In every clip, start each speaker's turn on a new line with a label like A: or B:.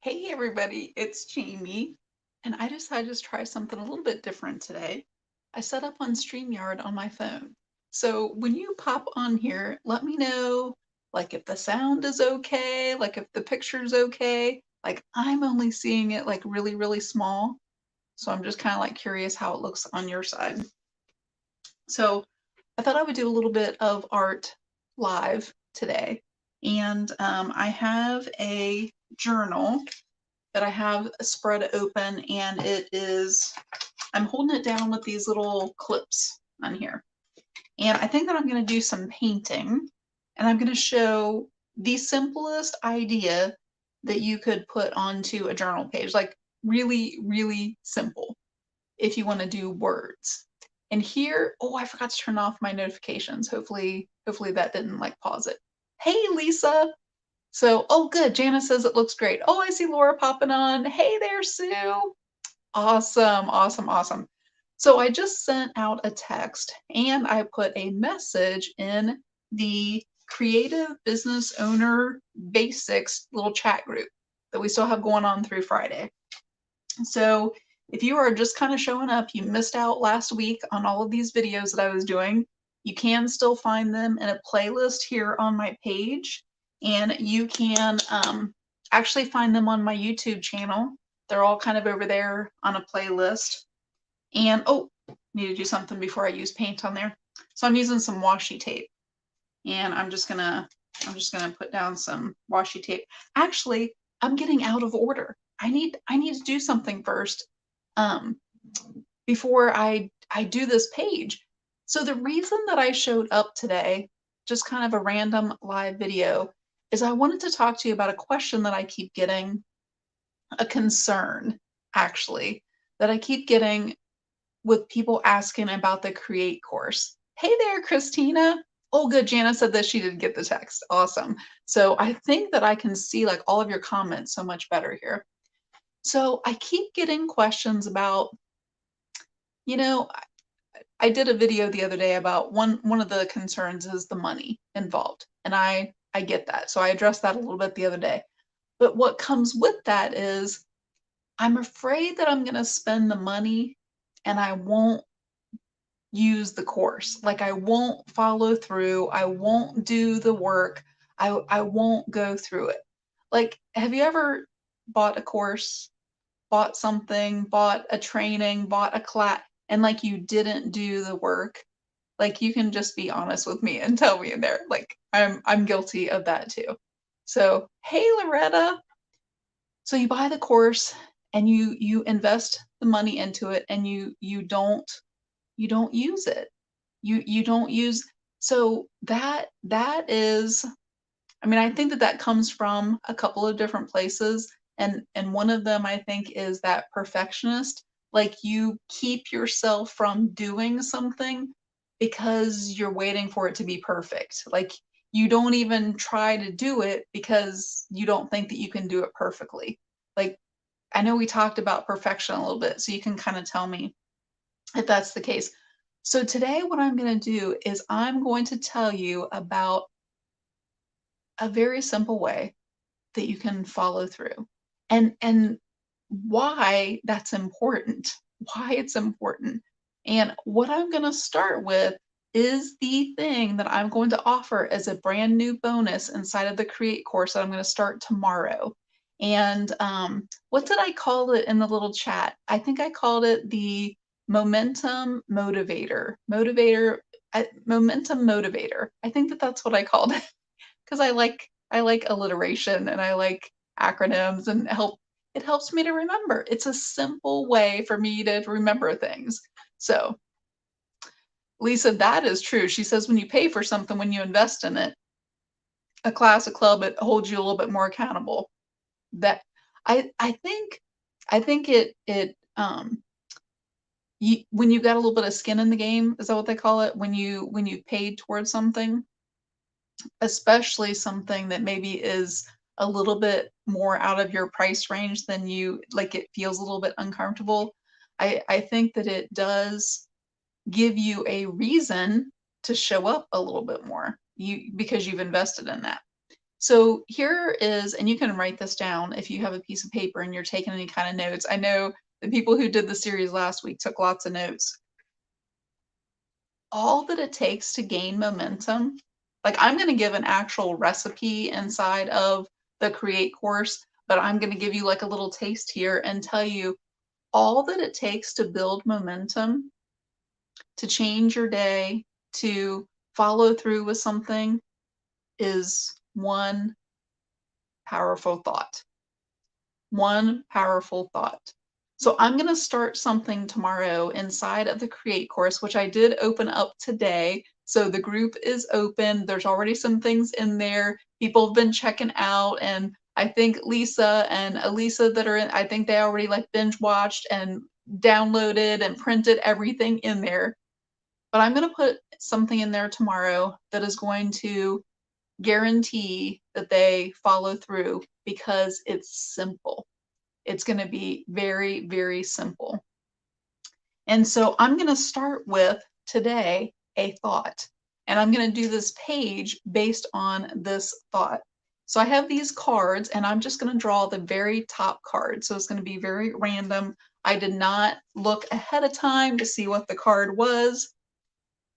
A: Hey everybody, it's Jamie, and I decided to try something a little bit different today. I set up on StreamYard on my phone. So when you pop on here, let me know like if the sound is okay, like if the picture's okay. Like I'm only seeing it like really, really small. So I'm just kind of like curious how it looks on your side. So I thought I would do a little bit of art live today. And I have a journal that I have spread open, and I'm holding it down with these little clips on here. And I think that I'm going to do some painting, and I'm going to show the simplest idea that you could put onto a journal page, like really, really simple if you want to do words. And here, oh, I forgot to turn off my notifications. Hopefully that didn't like pause it. Hey, Lisa. So, oh, good. Jana says it looks great. Oh, I see Laura popping on. Hey there, Sue. Awesome, awesome, awesome. So I just sent out a text and I put a message in the Creative Business Owner Basics little chat group that we still have going on through Friday. So if you are just kind of showing up, you missed out last week on all of these videos that I was doing, you can still find them in a playlist here on my page, and you can actually find them on my YouTube channel. They're all kind of over there on a playlist. And oh, need to do something before I use paint on there. So I'm using some washi tape, and I'm just gonna put down some washi tape. Actually, I'm getting out of order. I need to do something first um, before I do this page. So the reason that I showed up today, just kind of a random live video, is I wanted to talk to you about a question that I keep getting, a concern actually, that I keep getting with people asking about the Create course. Hey there, Christina. Oh, good. Jana said that she did get the text. Awesome. So I think that I can see like all of your comments so much better here. So I keep getting questions about, you know, I did a video the other day about one of the concerns is the money involved. And I get that. So I addressed that a little bit the other day. But what comes with that is I'm afraid that I'm going to spend the money and I won't use the course. Like I won't follow through. I won't do the work. I won't go through it. Like, have you ever bought a course, bought something, bought a training, bought a class, and like you didn't do the work? Like you can just be honest with me and tell me in there. Like I'm guilty of that too. So, hey Loretta. So you buy the course and you invest the money into it and you don't use it. You don't use, so that is, I mean, I think that that comes from a couple of different places, and one of them I think is that perfectionist, like you keep yourself from doing something because you're waiting for it to be perfect. Like you don't even try to do it because you don't think that you can do it perfectly. Like I know we talked about perfection a little bit, so you can kind of tell me if that's the case. So today what I'm going to do is I'm going to tell you about a very simple way that you can follow through, and why that's important, why it's important. And what I'm going to start with is the thing that I'm going to offer as a brand new bonus inside of the Create course that I'm going to start tomorrow. And what did I call it in the little chat? I think I called it the momentum motivator. Momentum motivator. I think that that's what I called it because I like alliteration and I like acronyms and it helps me to remember. It's a simple way for me to remember things. So Lisa, that is true. She says when you pay for something, when you invest in it, a class, a club, it holds you a little bit more accountable. That I think it when you got a little bit of skin in the game, is that what they call it? When you paid towards something, especially something that maybe is a little bit more out of your price range than you like, it feels a little bit uncomfortable. I think that it does give you a reason to show up a little bit more, you because you've invested in that. So here is, and you can write this down if you have a piece of paper and you're taking any kind of notes. I know the people who did the series last week took lots of notes. All that it takes to gain momentum, like I'm going to give an actual recipe inside of the Create course, but I'm going to give you like a little taste here and tell you all that it takes to build momentum, to change your day, to follow through with something is one powerful thought. One powerful thought. So I'm going to start something tomorrow inside of the Create course, which I did open up today. So the group is open. There's already some things in there. People have been checking out, and I think Lisa and Elisa that are in, I think they already like binge watched and downloaded and printed everything in there. But I'm going to put something in there tomorrow that is going to guarantee that they follow through because it's simple. It's going to be very, very simple. And so I'm going to start with today a thought. And I'm going to do this page based on this thought. So I have these cards and I'm just going to draw the very top card. So it's going to be very random. I did not look ahead of time to see what the card was.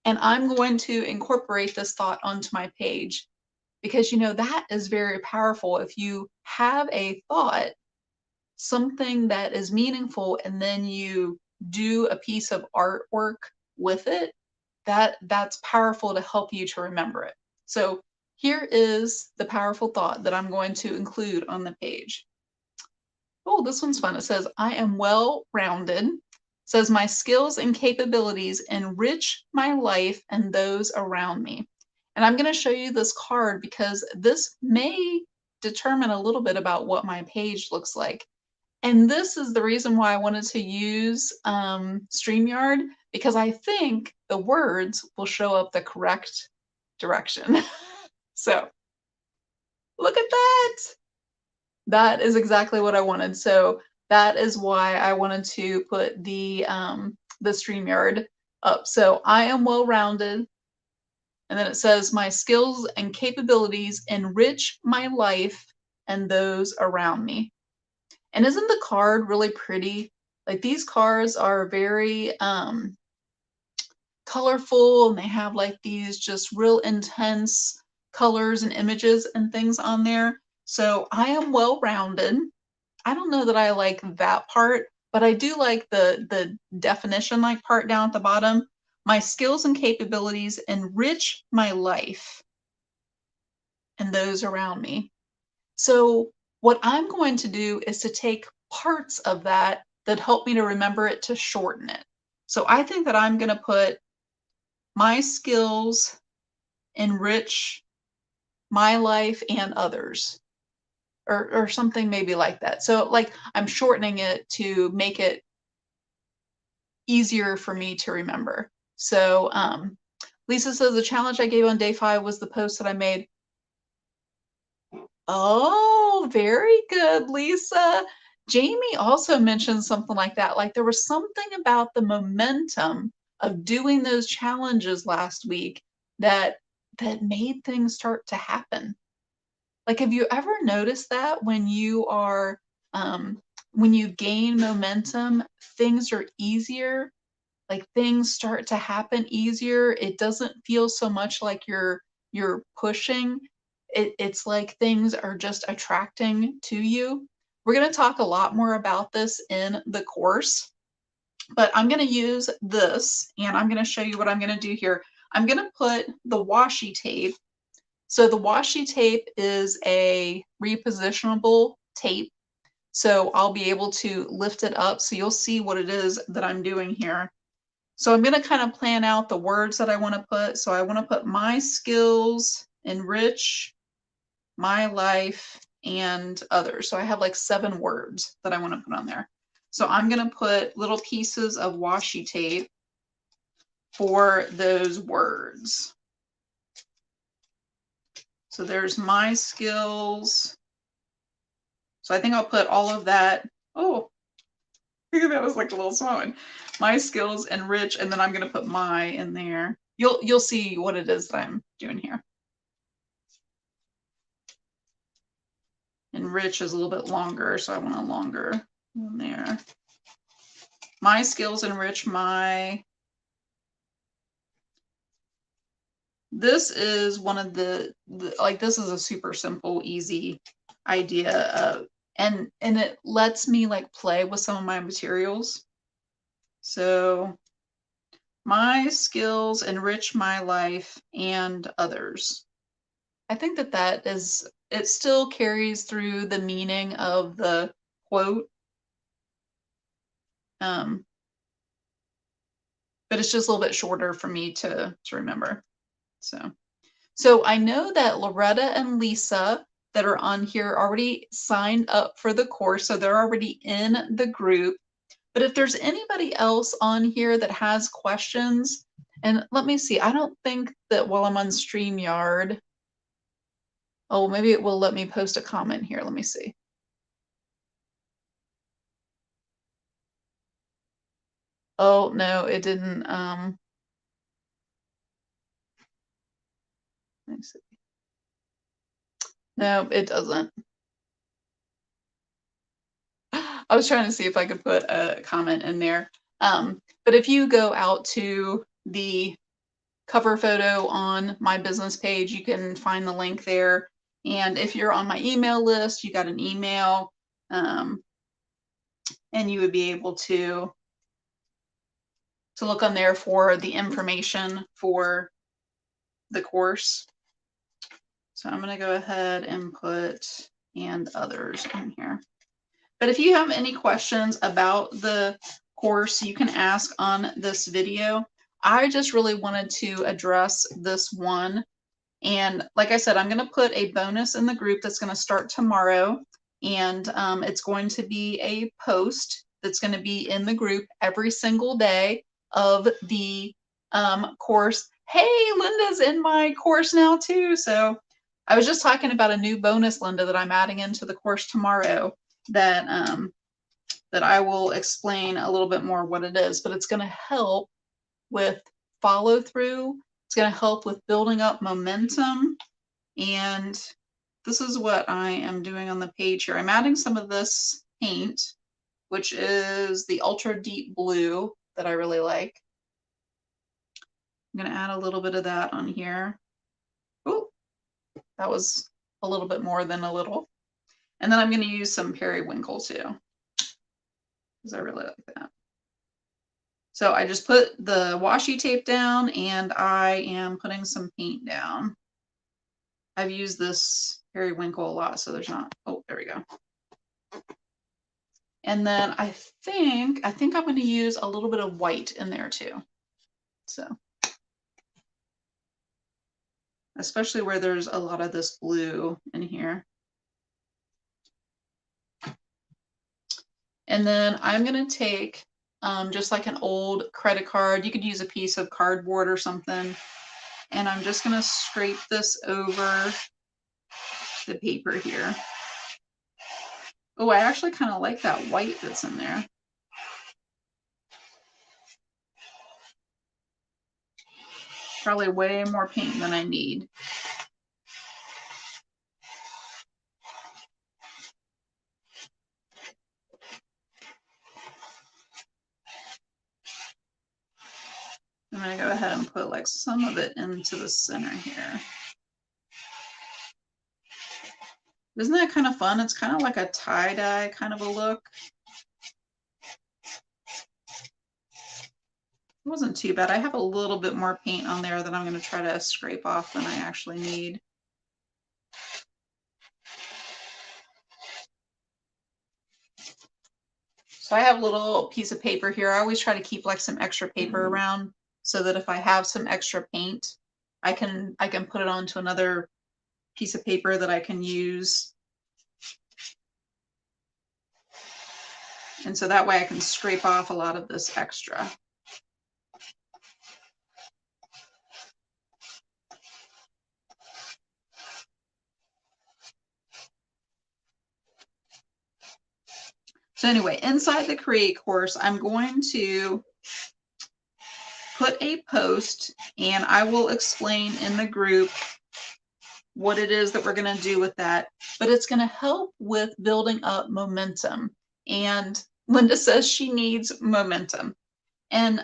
A: And I'm going to incorporate this thought onto my page because, you know, that is very powerful. If you have a thought, something that is meaningful, and then you do a piece of artwork with it, that's powerful to help you to remember it. So here is the powerful thought that I'm going to include on the page. Oh, this one's fun. It says, I am well-rounded. Says my skills and capabilities enrich my life and those around me. And I'm going to show you this card because this may determine a little bit about what my page looks like. And this is the reason why I wanted to use StreamYard, because I think the words will show up the correct direction. So look at that. That is exactly what I wanted. So that is why I wanted to put the StreamYard up. So I am well-rounded. And then it says my skills and capabilities enrich my life and those around me. And isn't the card really pretty? Like these cards are very colorful, and they have like these just real intense colors and images and things on there. So I am well-rounded. I don't know that I like that part, but I do like the definition like part down at the bottom. My skills and capabilities enrich my life and those around me. So what I'm going to do is to take parts of that that help me to remember it to shorten it. So I think that I'm going to put my skills enrich my life and others, or something maybe like that. So like I'm shortening it to make it easier for me to remember. So Lisa says the challenge I gave on day 5 was the post that I made. Oh, very good, Lisa. Jamie also mentioned something like that. Like there was something about the momentum of doing those challenges last week that made things start to happen. Like, have you ever noticed that when you gain momentum, things are easier? Like things start to happen easier. It doesn't feel so much like you're pushing. It's like things are just attracting to you. We're going to talk a lot more about this in the course, but I'm going to use this and I'm going to show you what I'm going to do here. I'm going to put the washi tape. So the washi tape is a repositionable tape. So I'll be able to lift it up. So you'll see what it is that I'm doing here. So I'm going to kind of plan out the words that I want to put. So I want to put my skills enrich my life and others. So I have like 7 words that I want to put on there. So I'm going to put little pieces of washi tape for those words. So there's my skills. So I think I'll put all of that. Oh, that was like a little small one. My skills enrich, and then I'm going to put my in there. You'll see what it is that I'm doing here. enrich is a little bit longer, so I want a longer one there. My skills enrich my, this is one of the like, this is a super simple, easy idea, and it lets me like play with some of my materials. So my skills enrich my life and others. I think that is, it still carries through the meaning of the quote. But it's just a little bit shorter for me to remember. So I know that Loretta and Lisa that are on here already signed up for the course, so they're already in the group. But if there's anybody else on here that has questions, and let me see, I don't think that while I'm on StreamYard, oh, maybe it will let me post a comment here. Let me see. Oh, no, it didn't. Let me see. No, it doesn't. I was trying to see if I could put a comment in there. But if you go out to the cover photo on my business page, you can find the link there. And if you're on my email list, you got an email, and you would be able to look on there for the information for the course. So I'm going to go ahead and put and others in here. But if you have any questions about the course, you can ask on this video. I just really wanted to address this one. And like I said, I'm going to put a bonus in the group that's going to start tomorrow. And it's going to be a post that's going to be in the group every single day of the course. Hey, Linda's in my course now too. So I was just talking about a new bonus, Linda, that I'm adding into the course tomorrow that that I will explain a little bit more what it is, but it's going to help with follow through. It's going to help with building up momentum. And this is what I am doing on the page here. I'm adding some of this paint, which is the Ultra Deep Blue that I really like. I'm going to add a little bit of that on here. Oh, that was a little bit more than a little. And then I'm going to use some periwinkle too, because I really like that. So I just put the washi tape down and I am putting some paint down. I've used this periwinkle a lot, so there's not, oh, there we go. And then I think I'm going to use a little bit of white in there too. So, especially where there's a lot of this blue in here. And then I'm going to take just like an old credit card. You could use a piece of cardboard or something. And I'm just going to scrape this over the paper here. Oh, I actually kind of like that white that's in there. Probably way more paint than I need. I'm going to go ahead and put like some of it into the center here. Isn't that kind of fun? It's kind of like a tie-dye kind of a look. It wasn't too bad. I have a little bit more paint on there that I'm going to try to scrape off than I actually need. So I have a little piece of paper here. I always try to keep like some extra paper around so that if I have some extra paint, I can put it onto another piece of paper that I can use. And so that way I can scrape off a lot of this extra. So anyway, inside the Create course, I'm going to put a post and I will explain in the group what it is that we're going to do with that, but it's going to help with building up momentum. And Linda says she needs momentum. And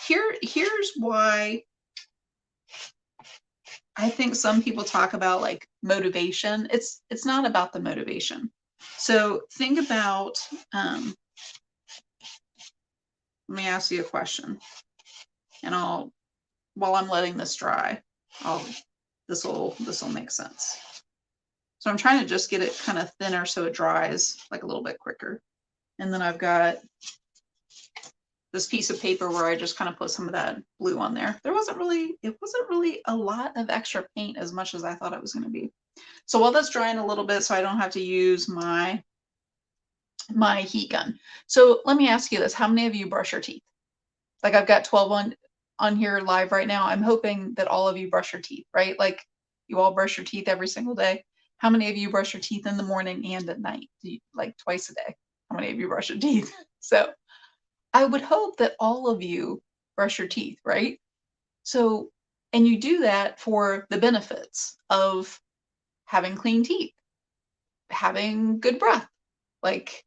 A: here's why I think some people talk about like motivation. It's not about the motivation. So think about, let me ask you a question, and while I'm letting this dry, this will make sense. So I'm trying to just get it kind of thinner so it dries like a little bit quicker. And then I've got this piece of paper where I just kind of put some of that blue on there. It wasn't really a lot of extra paint as much as I thought it was going to be. So while that's drying a little bit, so I don't have to use my heat gun. So let me ask you this: how many of you brush your teeth? Like I've got 12 on here live right now. I'm hoping that all of you brush your teeth, right? Like you all brush your teeth every single day. How many of you brush your teeth in the morning and at night? Like twice a day? How many of you brush your teeth? So I would hope that all of you brush your teeth, right? So, and you do that for the benefits of having clean teeth, having good breath, like,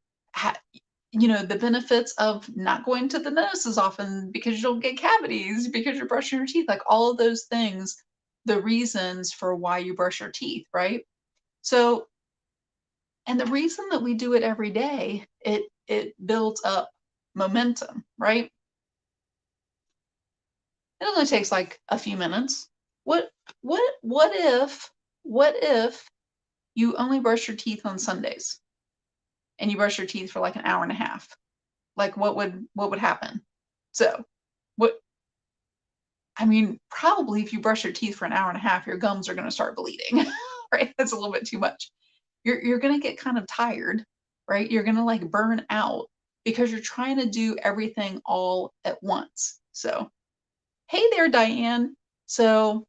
A: the benefits of not going to the dentist as often because you don't get cavities, because you're brushing your teeth, like all of those things, the reasons for why you brush your teeth, right? So, and the reason that we do it every day, it builds up momentum, right? It only takes like a few minutes. What if you only brush your teeth on Sundays and you brush your teeth for like an hour and a half? Like what would happen? So, what I mean, probably if you brush your teeth for an hour and a half, your gums are going to start bleeding, right? That's a little bit too much. You're going to get kind of tired, right? You're going to like burn out because you're trying to do everything all at once. So, hey there, Diane. So,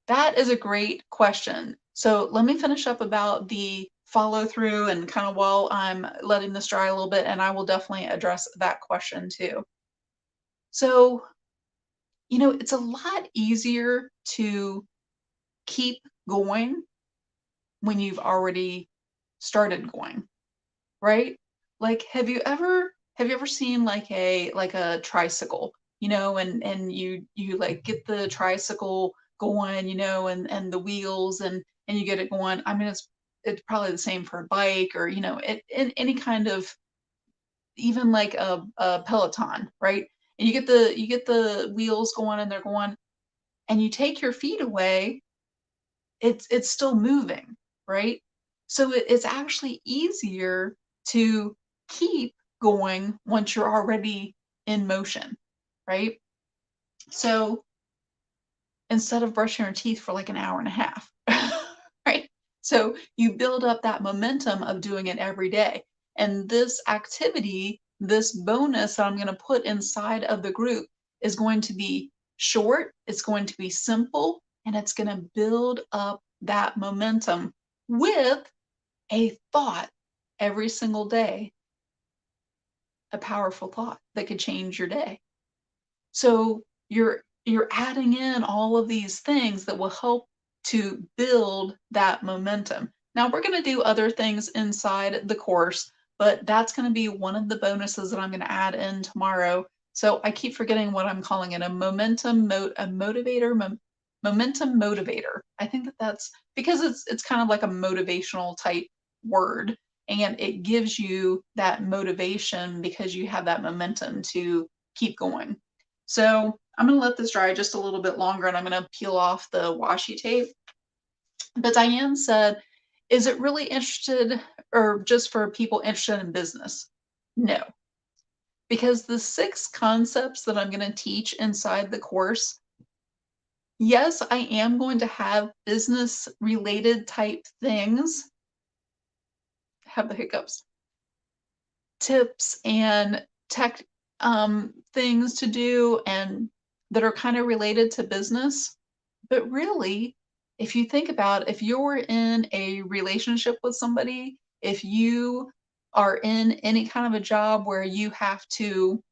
A: that is a great question. So let me finish up about the follow through and kind of while I'm letting this dry a little bit, and I will definitely address that question too. So, it's a lot easier to keep going when you've already started going, right? Like, have you ever seen like a tricycle, and you like get the tricycle going, and the wheels and you get it going. I mean, it's probably the same for a bike or in any kind of, even like a Peloton, right? And you get the wheels going and they're going, and you take your feet away, it's still moving, right? So it's actually easier to keep going once you're already in motion, right? So instead of brushing your teeth for like an hour and a half, right? So you build up that momentum of doing it every day. And this activity, this bonus that I'm going to put inside of the group is going to be short, it's going to be simple, and it's going to build up that momentum with a thought every single day, a powerful thought that could change your day. So you're adding in all of these things that will help to build that momentum. Now we're going to do other things inside the course, but that's going to be one of the bonuses that I'm going to add in tomorrow. So I keep forgetting what I'm calling it, a momentum momentum motivator. I think that's because it's kind of like a motivational type word, and it gives you that motivation because you have that momentum to keep going. So I'm going to let this dry just a little bit longer, and I'm going to peel off the washi tape. But Diane said, is it really interested or just for people interested in business? No, because the 6 concepts that I'm going to teach inside the course, yes, I am going to have business related type things, have the hiccups, tips and tech things to do and that are kind of related to business. But really, if you think about, if you're in a relationship with somebody, if you are in any kind of a job where you have to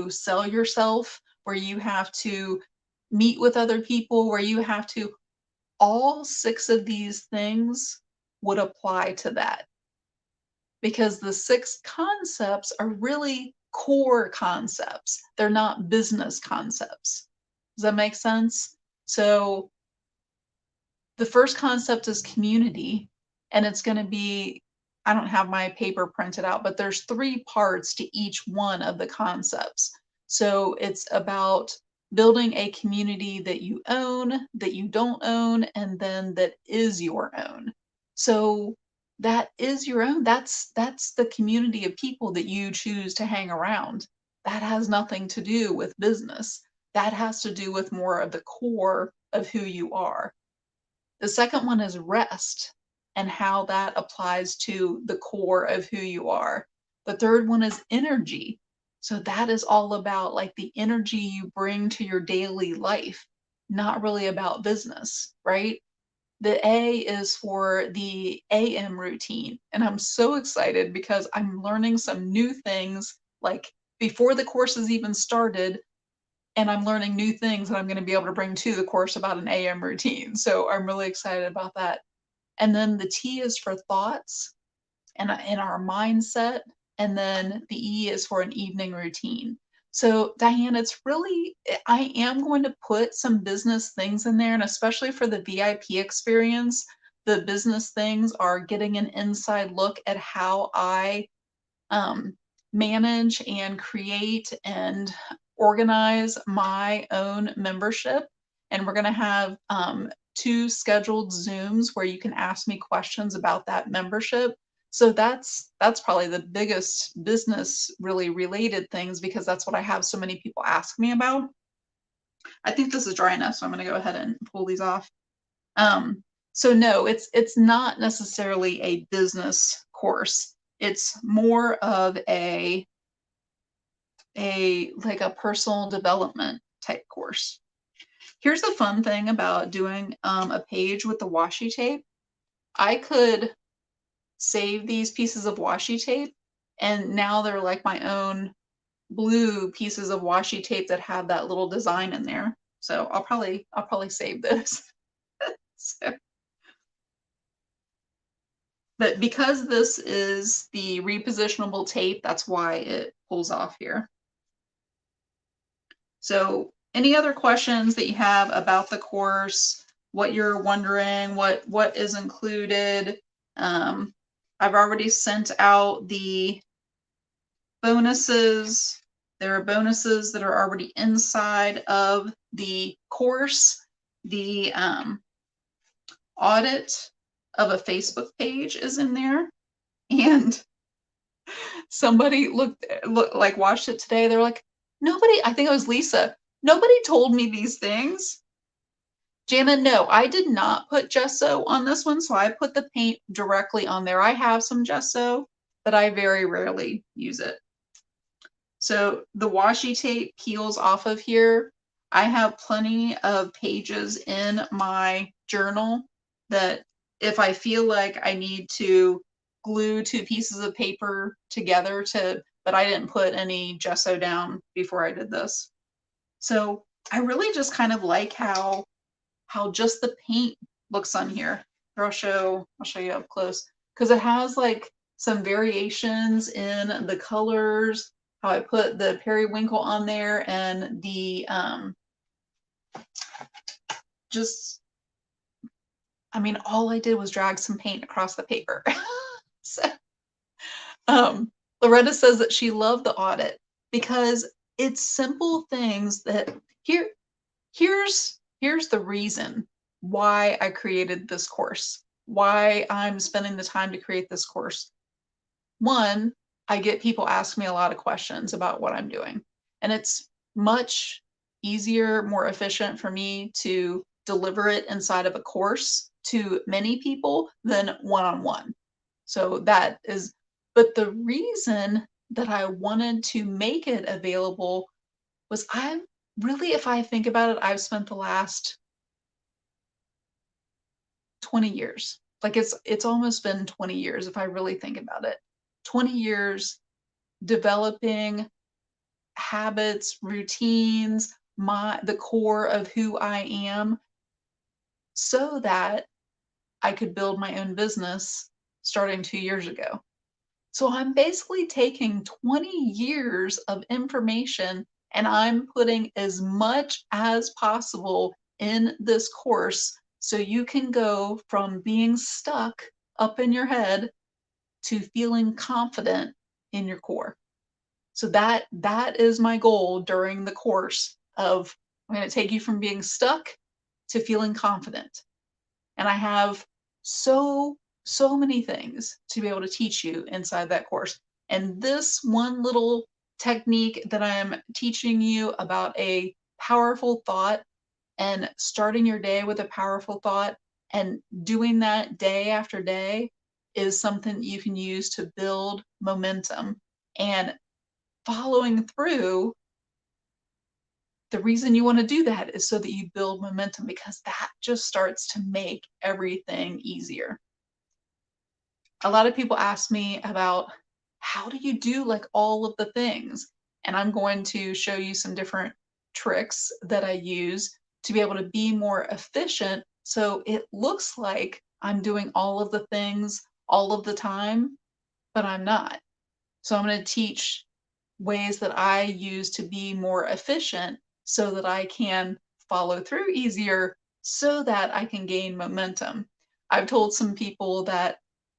A: sell yourself, where you have to meet with other people, where you have to, all 6 of these things would apply to that because the 6 concepts are really core concepts. They're not business concepts. Does that make sense? So the first concept is community, and it's going to be, I don't have my paper printed out, but there's 3 parts to each one of the concepts. So it's about building a community that you own, that you don't own, and then that is your own. So that is your own. That's the community of people that you choose to hang around. That has nothing to do with business. That has to do with more of the core of who you are. The second one is rest and how that applies to the core of who you are. The third one is energy. So that is all about like the energy you bring to your daily life, not really about business, right? The A is for the AM routine. And I'm so excited because I'm learning some new things like before the course has even started, and I'm learning new things that I'm going to be able to bring to the course about an AM routine. So I'm really excited about that. And then the T is for thoughts and our mindset. And then the E is for an evening routine. So Diane, it's really, I am going to put some business things in there, and especially for the VIP experience, the business things are getting an inside look at how I um, manage and create and organize my own membership. And we're going to have 2 scheduled Zooms where you can ask me questions about that membership. So that's probably the biggest business really related things because that's what I have so many people ask me about. I think this is dry enough, so I'm going to go ahead and pull these off. Um, so no, it's not necessarily a business course. It's more of a like a personal development type course. Here's the fun thing about doing a page with the washi tape. I could save these pieces of washi tape, and now they're like my own blue pieces of washi tape that have that little design in there. So I'll probably save this. So, but because this is the repositionable tape, that's why it pulls off here. So any other questions that you have about the course, what you're wondering, what is included? I've already sent out the bonuses. There are bonuses that are already inside of the course. The audit of a Facebook page is in there. And somebody like watched it today. They're like, nobody, I think it was Lisa, nobody told me these things. Jana, no, I did not put gesso on this one, so I put the paint directly on there. I have some gesso, but I very rarely use it. So the washi tape peels off of here. I have plenty of pages in my journal that if I feel like I need to glue 2 pieces of paper together but I didn't put any gesso down before I did this. So I really just kind of like how just the paint looks on here. Here I'll show you up close because it has like some variations in the colors, how I put the periwinkle on there, and the just, I mean, all I did was drag some paint across the paper. So Loretta says that she loved the audit because it's simple things that here's the reason why I created this course, why I'm spending the time to create this course. One, I get people ask me a lot of questions about what I'm doing, and it's much easier, more efficient for me to deliver it inside of a course to many people than one-on-one. So that is, but the reason that I wanted to make it available was I really, if I think about it, I've spent the last 20 years. Like it's almost been 20 years if I really think about it. 20 years developing habits, routines, the core of who I am so that I could build my own business starting 2 years ago. So I'm basically taking 20 years of information and I'm putting as much as possible in this course so you can go from being stuck up in your head to feeling confident in your core. So that is my goal during the course of I'm going to take you from being stuck to feeling confident. And I have so many things to be able to teach you inside that course. And this one little technique that I'm teaching you about a powerful thought and starting your day with a powerful thought and doing that day after day is something you can use to build momentum. And following through, the reason you want to do that is so that you build momentum because that just starts to make everything easier. A lot of people ask me about how do you do like all of the things? And I'm going to show you some different tricks that I use to be able to be more efficient so it looks like I'm doing all of the things all of the time, but I'm not. So I'm going to teach ways that I use to be more efficient so that I can follow through easier so that I can gain momentum. I've told some people that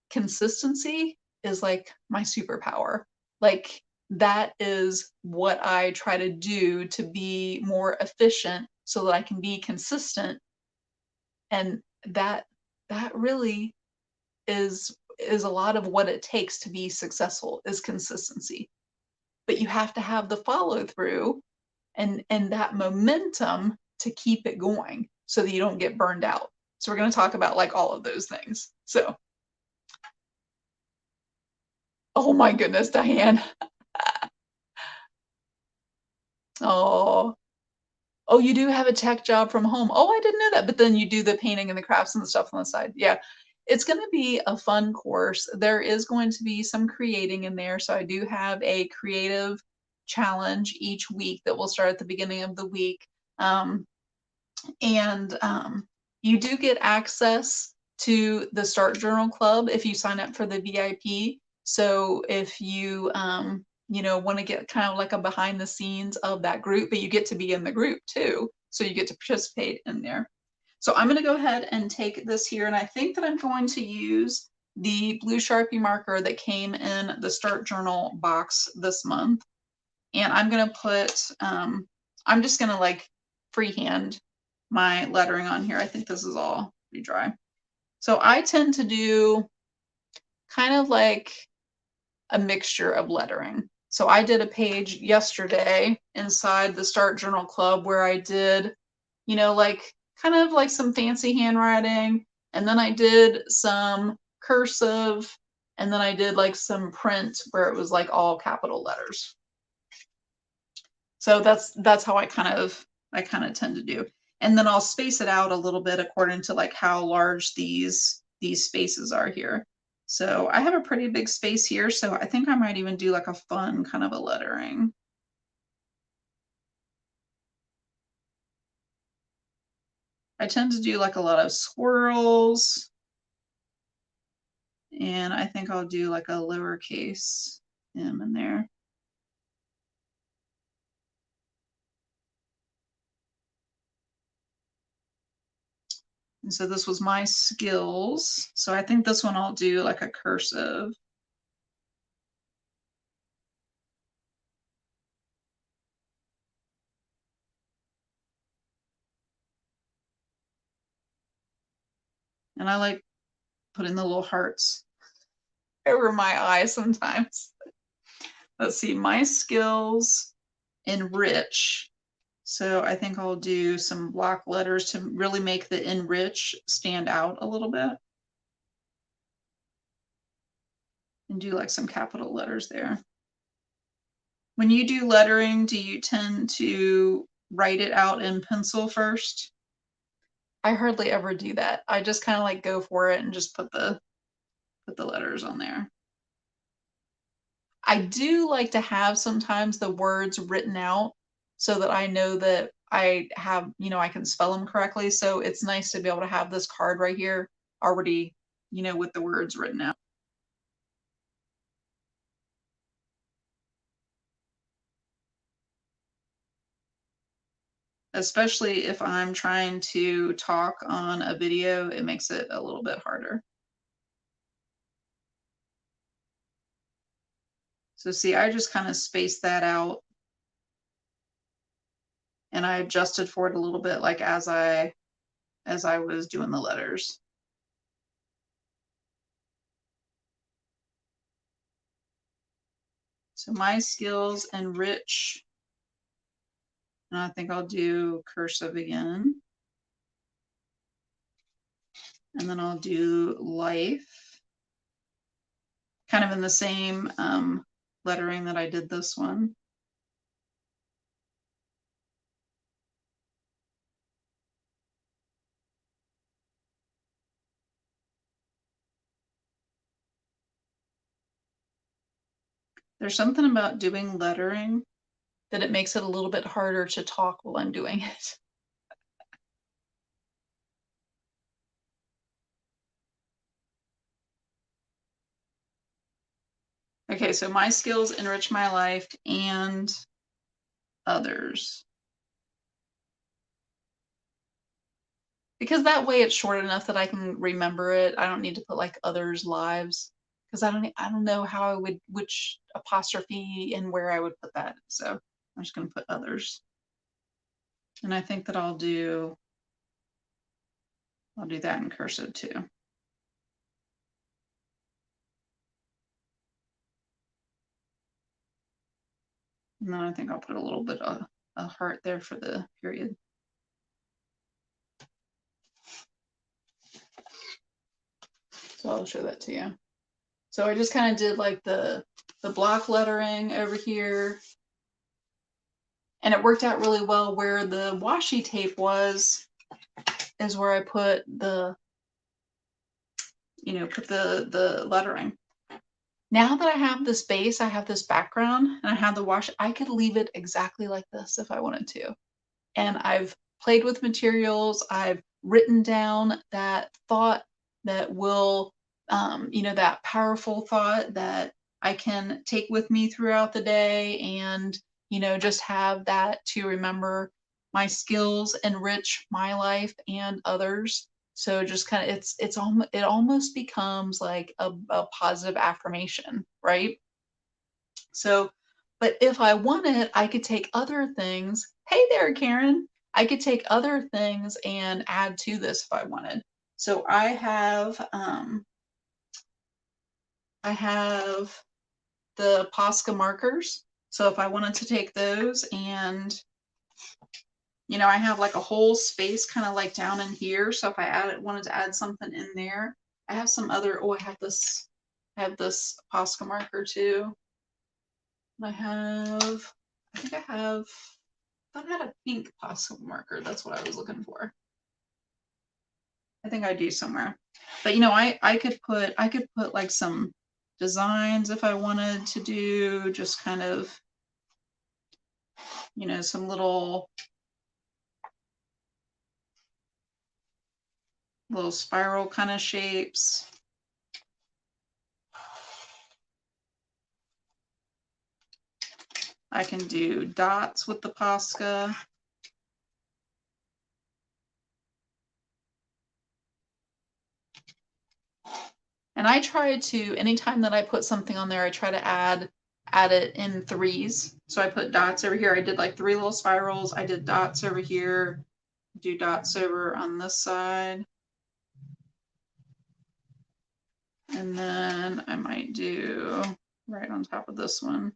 A: consistency is like my superpower. Like that is what I try to do to be more efficient so that I can be consistent. And that really is a lot of what it takes to be successful is consistency. But you have to have the follow through and that momentum to keep it going so that you don't get burned out. So we're going to talk about like all of those things. So, oh my goodness, Diane. Oh, oh, you do have a tech job from home. Oh, I didn't know that. But then you do the painting and the crafts and the stuff on the side. Yeah. It's going to be a fun course. There is going to be some creating in there. So I do have a creative challenge each week that will start at the beginning of the week. Um, and you do get access to the Start Journal Club if you sign up for the VIP. So if you want to get kind of like a behind the scenes of that group, but you get to be in the group too, so you get to participate in there. So I'm going to go ahead and take this here, and I think that I'm going to use the blue Sharpie marker that came in the Start Journal box this month, and I'm going to put I'm just going to like freehand my lettering on here. I think this is all pretty dry. So I tend to do kind of like a mixture of lettering. So I did a page yesterday inside the Start Journal Club where I did, like kind of like some fancy handwriting. And then I did some cursive. And then I did like some print where it was like all capital letters. So that's how I kind of tend to do. And then I'll space it out a little bit according to like how large these spaces are here. So I have a pretty big space here, so I think I might even do like a fun kind of a lettering. I tend to do like a lot of swirls. And I think I'll do like a lowercase m in there. And so this was my skills. So I think this one I'll do like a cursive. And I like putting the little hearts over my eyes sometimes. Let's see, my skills enrich. So I think I'll do some block letters to really make the enrich stand out a little bit. And do like some capital letters there. When you do lettering, do you tend to write it out in pencil first? I hardly ever do that. I just kind of like go for it and just put the letters on there. I do like to have sometimes the words written out so that I know that I have, I can spell them correctly. So it's nice to be able to have this card right here already, with the words written out. Especially if I'm trying to talk on a video, it makes it a little bit harder. So see, I just kind of spaced that out and I adjusted for it a little bit, like as I was doing the letters. So my skills enrich, and I think I'll do cursive again. And then I'll do life, kind of in the same lettering that I did this one. There's something about doing lettering that it makes it a little bit harder to talk while I'm doing it. Okay, so my skills enrich my life and others. Because that way it's short enough that I can remember it. I don't need to put like others' lives because I don't know how I would, which apostrophe and where I would put that. So I'm just going to put others. And I think that I'll do that in cursive too. And then I think I'll put a little bit of a heart there for the period. So I'll show that to you. So I just kind of did like the block lettering over here. And it worked out really well. Where the washi tape was is where I put the, put the lettering. Now that I have this base, I have this background, and I have the washi, I could leave it exactly like this if I wanted to. And I've played with materials. I've written down that thought that will, that powerful thought that I can take with me throughout the day and, just have that to remember. My skills enrich my life and others. So just kind of, it almost becomes like a positive affirmation, right? So, but if I wanted, I could take other things. Hey there, Karen. I could take other things and add to this if I wanted. So I have the Posca markers. So if I wanted to take those and, I have like a whole space kind of like down in here. So if I wanted to add something in there, I have some other, I have this Posca marker too. I think I thought I had a pink Posca marker. That's what I was looking for. I think I do somewhere. But I could put like some designs if I wanted to do, just kind of, some little spiral kind of shapes. I can do dots with the Posca. And I try to, anytime that I put something on there, I try to add it in threes. So I put dots over here. I did like 3 little spirals. I did dots over here, do dots over on this side. And then I might do right on top of this one.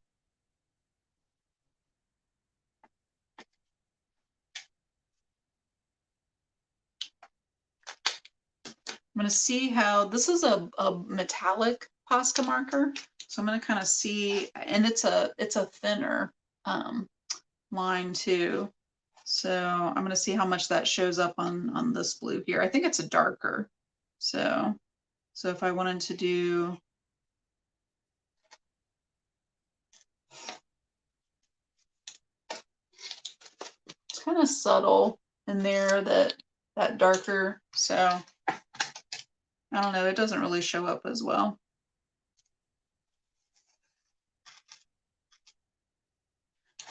A: I'm going to see how, this is a metallic Posca marker. So I'm going to kind of see, and it's a thinner line too. So I'm going to see how much that shows up on this blue here. I think it's a darker. So if I wanted to do, it's kind of subtle in there, that darker. So I don't know, it doesn't really show up as well.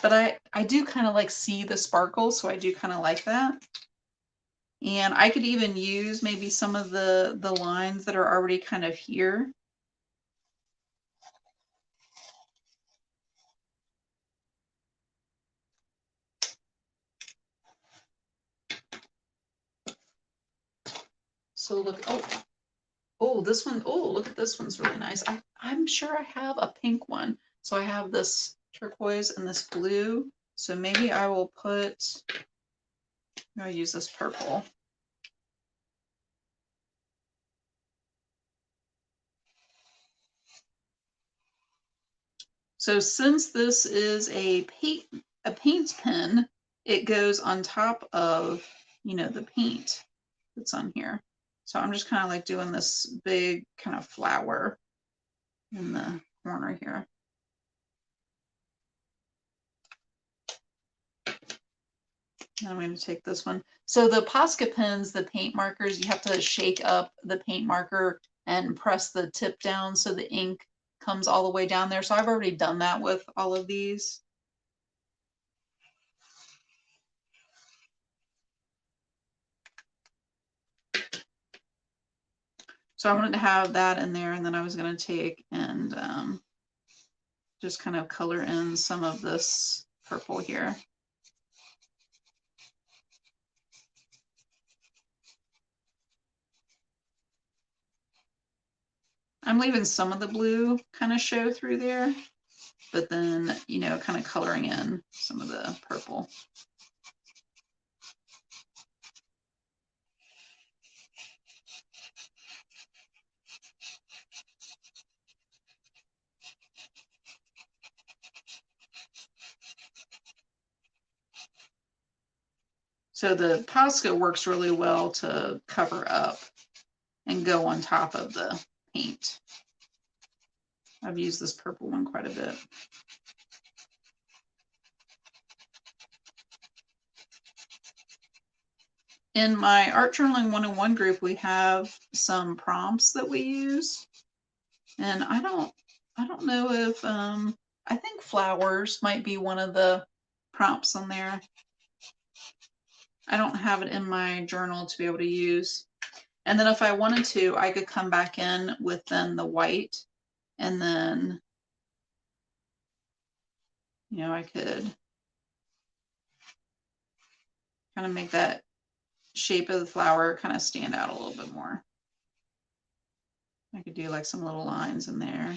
A: But I do kind of like see the sparkle, so I do kind of like that. And I could even use maybe some of the lines that are already kind of here. So look, oh, this one, oh, look at this one's really nice. I'm sure I have a pink one. So I have this turquoise and this blue. So maybe I will I'll use this purple. So since this is a paint pen, it goes on top of, the paint that's on here. So I'm just kind of like doing this big kind of flower in the corner here. I'm going to take this one. So the Posca pens, the paint markers, you have to shake up the paint marker and press the tip down so the ink comes all the way down there. So I've already done that with all of these. So I wanted to have that in there, and then I was going to take and just kind of color in some of this purple here. I'm leaving some of the blue kind of show through there, but then, kind of coloring in some of the purple. So the Posca works really well to cover up and go on top of the paint. I've used this purple one quite a bit. In my Art Journaling 101 group, we have some prompts that we use. And I don't know if, I think flowers might be one of the prompts on there. I don't have it in my journal to be able to use. And then if I wanted to, I could come back in with then the white, and then, I could kind of make that shape of the flower kind of stand out a little bit more. I could do like some little lines in there.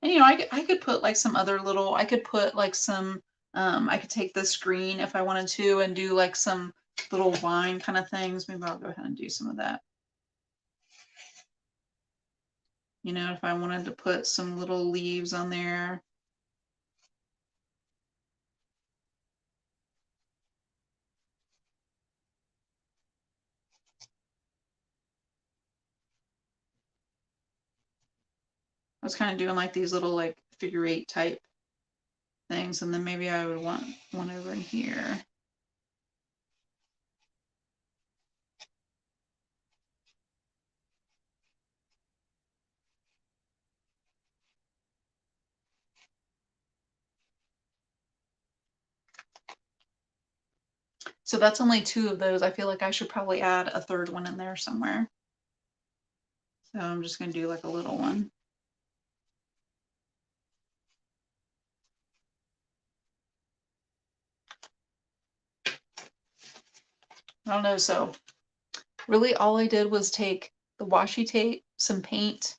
A: And I could put like some other little, I could put like some, I could take this green if I wanted to and do like some little vine kind of things. Maybe I'll go ahead and do some of that. If I wanted to put some little leaves on there. I was kind of doing like these little like figure 8 type things, and then maybe I would want one over in here. So that's only 2 of those. I feel like I should probably add a third one in there somewhere. So I'm just going to do like a little one. I don't know. So really all I did was take the washi tape, some paint,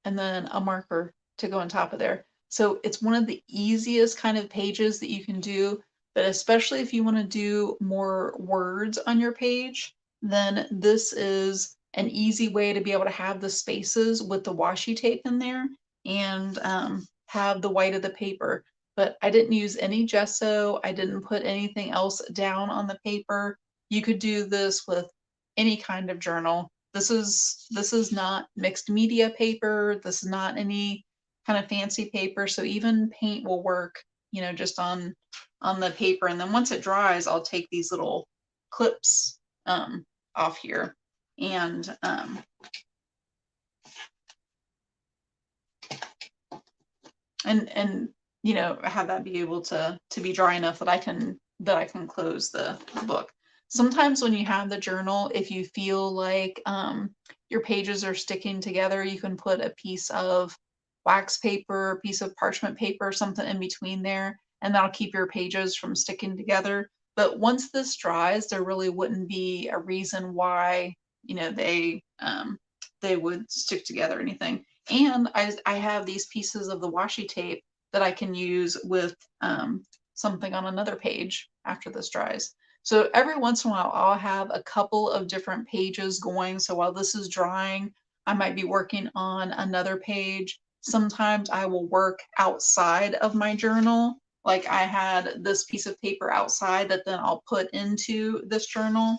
A: and then a marker to go on top of there. So it's one of the easiest kind of pages that you can do, but especially if you want to do more words on your page, then this is an easy way to be able to have the spaces with the washi tape in there and have the white of the paper. But I didn't use any gesso. I didn't put anything else down on the paper. You could do this with any kind of journal. This is not mixed media paper. This is not any kind of fancy paper. So even paint will work, just on the paper. And then once it dries, I'll take these little clips off here and and have that be able to be dry enough that I can close the book. Sometimes when you have the journal, if you feel like your pages are sticking together, you can put a piece of wax paper, a piece of parchment paper, something in between there, and that'll keep your pages from sticking together. But once this dries, there really wouldn't be a reason why they would stick together or anything. And I have these pieces of the washi tape that I can use with something on another page after this dries. So every once in a while, I'll have a couple of different pages going. So while this is drying, I might be working on another page. Sometimes I will work outside of my journal. Like I had this piece of paper outside that then I'll put into this journal.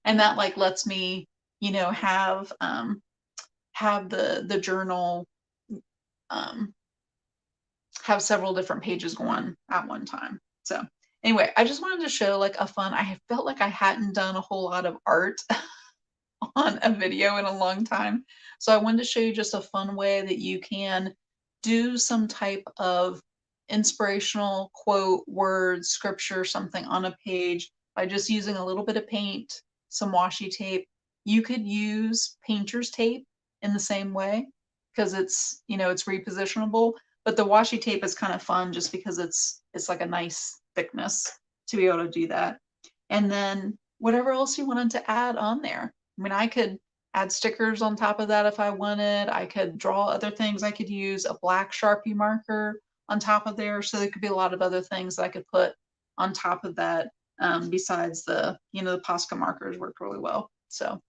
A: And that like lets me, have the journal have several different pages going at one time. So anyway, I just wanted to show like a fun, I felt like I hadn't done a whole lot of art on a video in a long time. So I wanted to show you just a fun way that you can do some type of inspirational quote, word, scripture, something on a page by just using a little bit of paint, some washi tape. You could use painter's tape in the same way because it's repositionable, but the washi tape is kind of fun just because it's like a nice thickness to be able to do that. And then whatever else you wanted to add on there. I mean, I could add stickers on top of that if I wanted. I could draw other things. I could use a black Sharpie marker on top of there. So there could be a lot of other things that I could put on top of that. Besides the Posca markers work really well. So,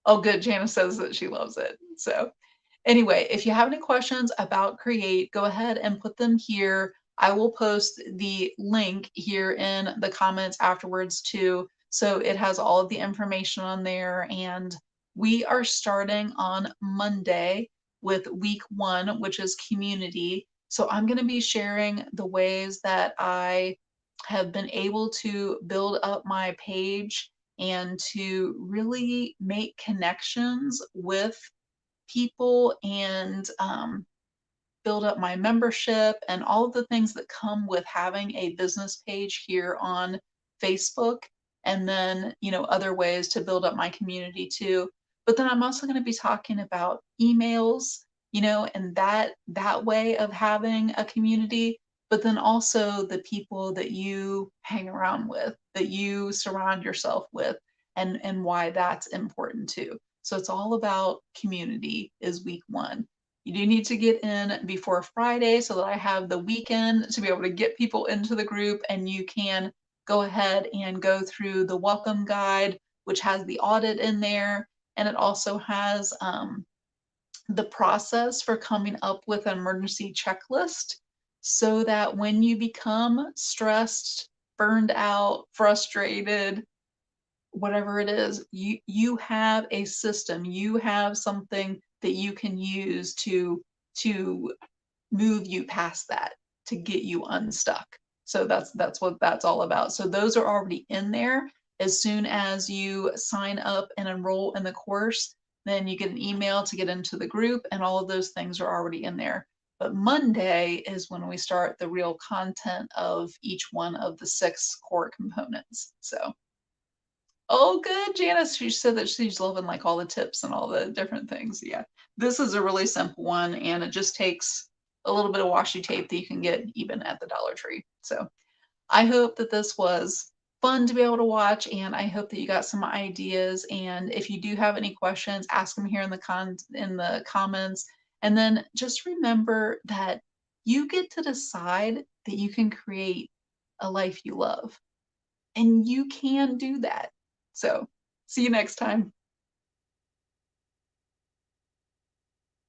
A: oh, good. Janice says that she loves it. So anyway, if you have any questions about Create, go ahead and put them here. I will post the link here in the comments afterwards too. So it has all of the information on there. And we are starting on Monday with week 1, which is community. So I'm going to be sharing the ways that I have been able to build up my page and to really make connections with people and build up my membership and all of the things that come with having a business page here on Facebook. And then, other ways to build up my community too. But then I'm also going to be talking about emails, and that way of having a community, but then also the people that you hang around with, that you surround yourself with, and why that's important too. So it's all about community is week 1. You do need to get in before Friday so that I have the weekend to be able to get people into the group, and you can go ahead and go through the welcome guide, which has the audit in there. And it also has the process for coming up with an emergency checklist so that when you become stressed, burned out, frustrated, whatever it is, you have a system, you have something that you can use to move you past that, to get you unstuck. So that's what that's all about. So those are already in there. As soon as you sign up and enroll in the course, then you get an email to get into the group, and all of those things are already in there. But Monday is when we start the real content of each one of the 6 core components. So oh, good, Janice. She said that she's loving like all the tips and all the different things. Yeah, this is a really simple one, and it just takes a little bit of washi tape that you can get even at the Dollar Tree. So I hope that this was fun to be able to watch, and I hope that you got some ideas. And if you do have any questions, ask them here in the comments. And then just remember that you get to decide that you can create a life you love, and you can do that. So see you next time.